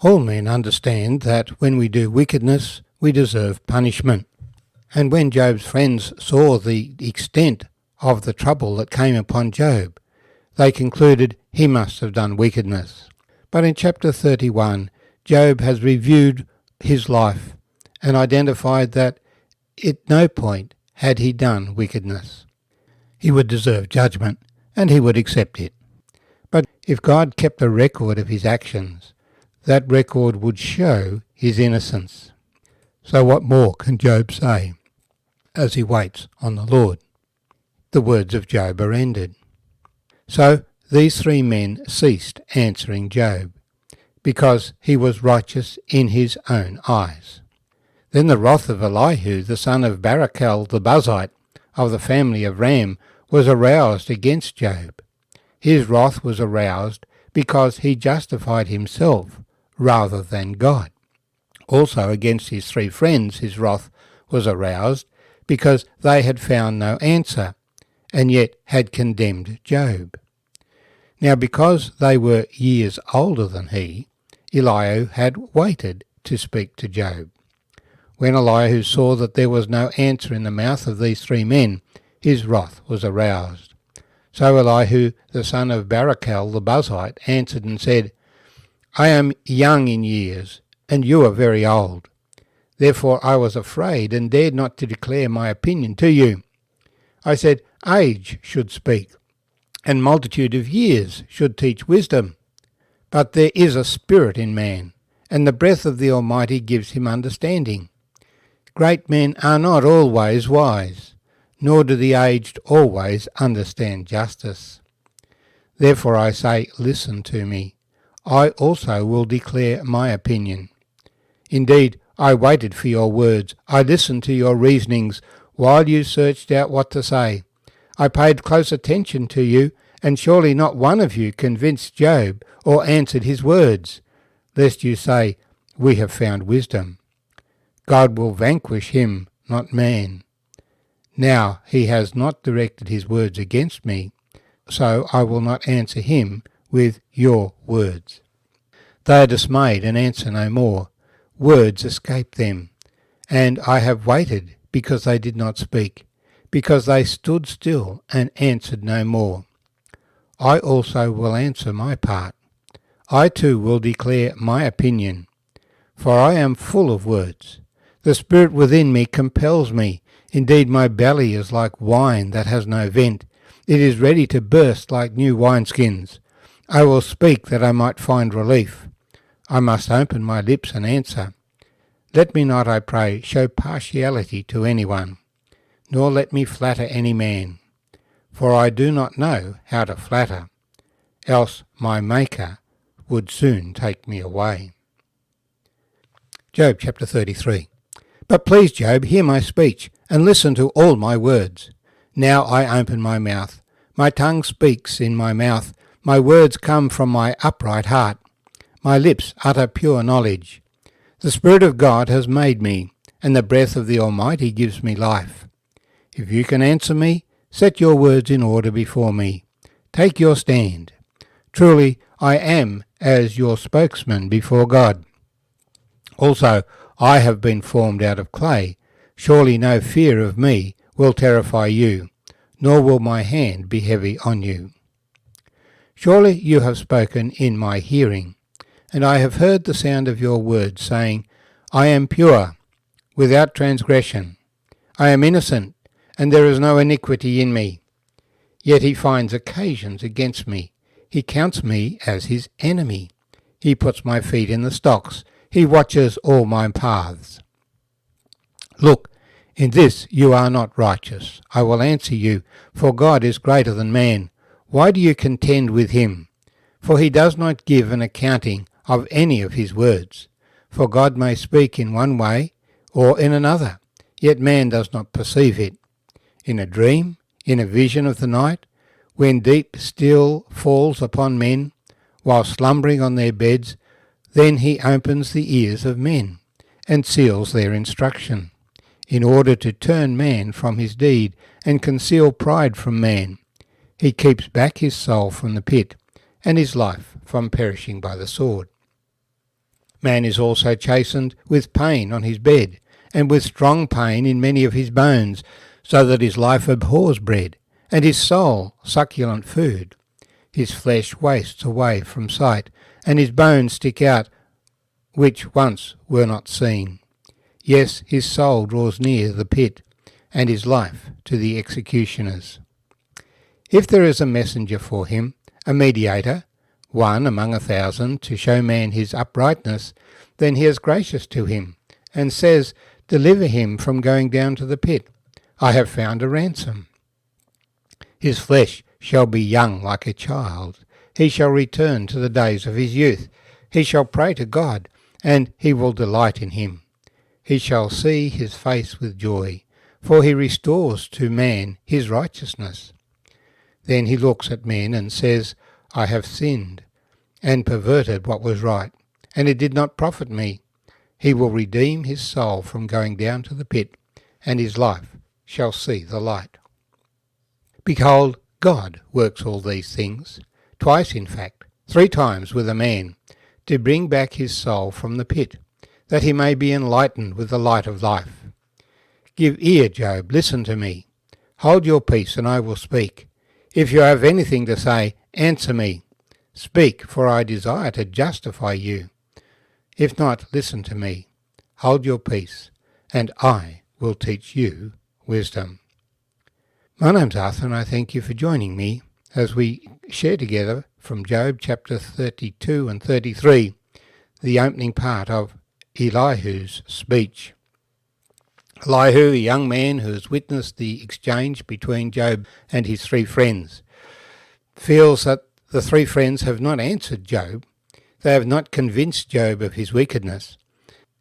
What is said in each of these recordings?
All men understand that when we do wickedness, we deserve punishment. And when Job's friends saw the extent of the trouble that came upon Job, they concluded he must have done wickedness. But in chapter 31, Job has reviewed his life and identified that at no point had he done wickedness. He would deserve judgment, and he would accept it. But if God kept a record of his actions, that record would show his innocence. So what more can Job say as he waits on the Lord? The words of Job are ended. So these three men ceased answering Job, because he was righteous in his own eyes. Then the wrath of Elihu, the son of Barachel the Buzite, of the family of Ram, was aroused against Job. His wrath was aroused because he justified himself rather than God. Also against his three friends his wrath was aroused because they had found no answer, and yet had condemned Job. Now because they were years older than he, Elihu had waited to speak to Job. When Elihu saw that there was no answer in the mouth of these three men, his wrath was aroused. So Elihu the son of Barachel the Buzite answered and said, I am young in years, and you are very old. Therefore I was afraid, and dared not to declare my opinion to you. I said, Age should speak, and multitude of years should teach wisdom. But there is a spirit in man, and the breath of the Almighty gives him understanding. Great men are not always wise, nor do the aged always understand justice. Therefore I say, listen to me. I also will declare my opinion. Indeed, I waited for your words. I listened to your reasonings while you searched out what to say. I paid close attention to you, and surely not one of you convinced Job or answered his words, lest you say, we have found wisdom. God will vanquish him, not man. Now he has not directed his words against me, so I will not answer him with your words. They are dismayed and answer no more. Words escape them. And I have waited because they did not speak, because they stood still and answered no more. I also will answer my part. I too will declare my opinion, for I am full of words. The spirit within me compels me. Indeed, my belly is like wine that has no vent. It is ready to burst like new wineskins. I will speak that I might find relief. I must open my lips and answer. Let me not, I pray, show partiality to anyone, nor let me flatter any man, for I do not know how to flatter, else my Maker would soon take me away. Job chapter 33. But please, Job, hear my speech, and listen to all my words. Now I open my mouth. My tongue speaks in my mouth. My words come from my upright heart. My lips utter pure knowledge. The Spirit of God has made me, and the breath of the Almighty gives me life. If you can answer me, set your words in order before me. Take your stand. Truly, I am as your spokesman before God. Also, I have been formed out of clay. Surely no fear of me will terrify you, nor will my hand be heavy on you. Surely you have spoken in my hearing, and I have heard the sound of your words, saying, I am pure, without transgression. I am innocent, and there is no iniquity in me. Yet he finds occasions against me. He counts me as his enemy. He puts my feet in the stocks. He watches all my paths. Look, in this you are not righteous. I will answer you, for God is greater than man. Why do you contend with him? For he does not give an accounting of any of his words. For God may speak in one way or in another, yet man does not perceive it. In a dream, in a vision of the night, when deep still falls upon men, while slumbering on their beds, then he opens the ears of men, and seals their instruction, in order to turn man from his deed, and conceal pride from man. He keeps back his soul from the pit, and his life from perishing by the sword. Man is also chastened with pain on his bed, and with strong pain in many of his bones, so that his life abhors bread, and his soul succulent food. His flesh wastes away from sight, and his bones stick out, which once were not seen. Yes, his soul draws near the pit, and his life to the executioners. If there is a messenger for him, a mediator, one among 1,000, to show man his uprightness, then he is gracious to him, and says, Deliver him from going down to the pit. I have found a ransom. His flesh shall be young like a child. He shall return to the days of his youth. He shall pray to God, and he will delight in him. He shall see his face with joy, for he restores to man his righteousness. Then he looks at men and says, I have sinned, and perverted what was right, and it did not profit me. He will redeem his soul from going down to the pit, and his life shall see the light. Behold, God works all these things, twice in fact, 3 times with a man, to bring back his soul from the pit, that he may be enlightened with the light of life. Give ear, Job, listen to me. Hold your peace, and I will speak. If you have anything to say, answer me. Speak, for I desire to justify you. If not, listen to me. Hold your peace, and I will teach you wisdom. My name's Arthur, and I thank you for joining me as we share together from Job chapter 32 and 33, the opening part of Elihu's speech. Elihu, a young man who has witnessed the exchange between Job and his 3 friends, feels that the 3 friends have not answered Job. They have not convinced Job of his wickedness.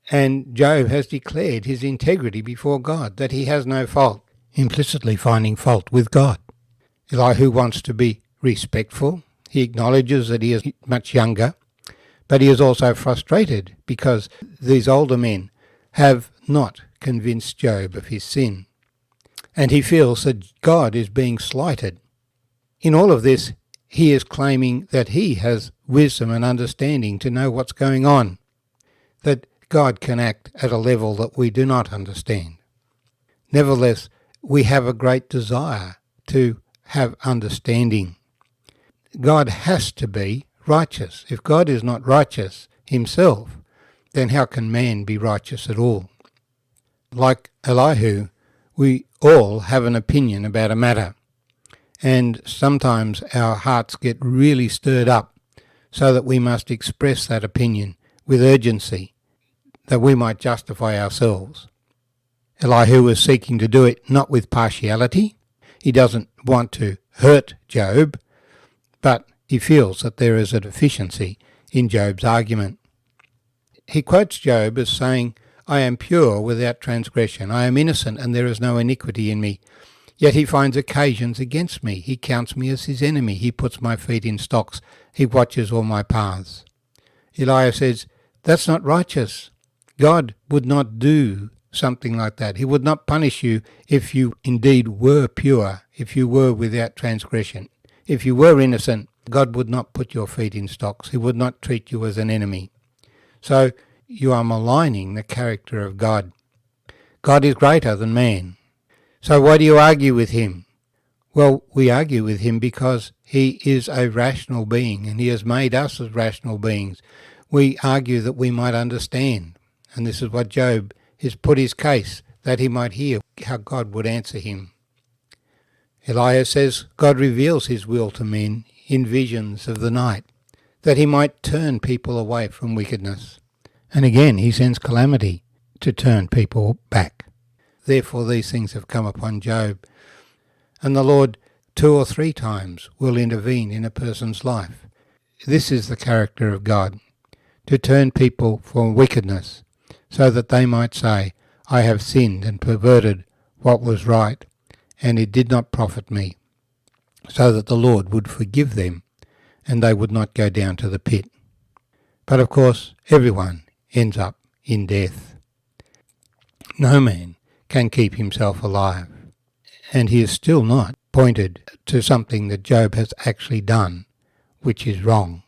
And Job has declared his integrity before God, that he has no fault, implicitly finding fault with God. Elihu wants to be respectful. He acknowledges that he is much younger, but he is also frustrated because these older men have not convinced Job of his sin. And he feels that God is being slighted. In all of this, he is claiming that he has wisdom and understanding to know what's going on, that God can act at a level that we do not understand. Nevertheless, we have a great desire to have understanding. God has to be righteous. If God is not righteous himself, then how can man be righteous at all? Like Elihu, we all have an opinion about a matter, and sometimes our hearts get really stirred up so that we must express that opinion with urgency, that we might justify ourselves. Elihu is seeking to do it not with partiality. He doesn't want to hurt Job, but he feels that there is a deficiency in Job's argument. He quotes Job as saying, I am pure without transgression. I am innocent, and there is no iniquity in me. Yet he finds occasions against me. He counts me as his enemy. He puts my feet in stocks. He watches all my paths. Elihu says, that's not righteous. God would not do something like that. He would not punish you if you indeed were pure, if you were without transgression. If you were innocent, God would not put your feet in stocks. He would not treat you as an enemy. So you are maligning the character of God. God is greater than man. So why do you argue with him? Well, we argue with him because he is a rational being, and he has made us as rational beings. We argue that we might understand. And this is what Job has put his case, that he might hear how God would answer him. Elihu says God reveals his will to men in visions of the night, that he might turn people away from wickedness. And again, he sends calamity to turn people back. Therefore these things have come upon Job. And the Lord 2 or 3 times will intervene in a person's life. This is the character of God, to turn people from wickedness, so that they might say, I have sinned and perverted what was right, and it did not profit me, so that the Lord would forgive them, and they would not go down to the pit. But of course, everyone ends up in death. No man can keep himself alive, and he is still not pointed to something that Job has actually done, which is wrong.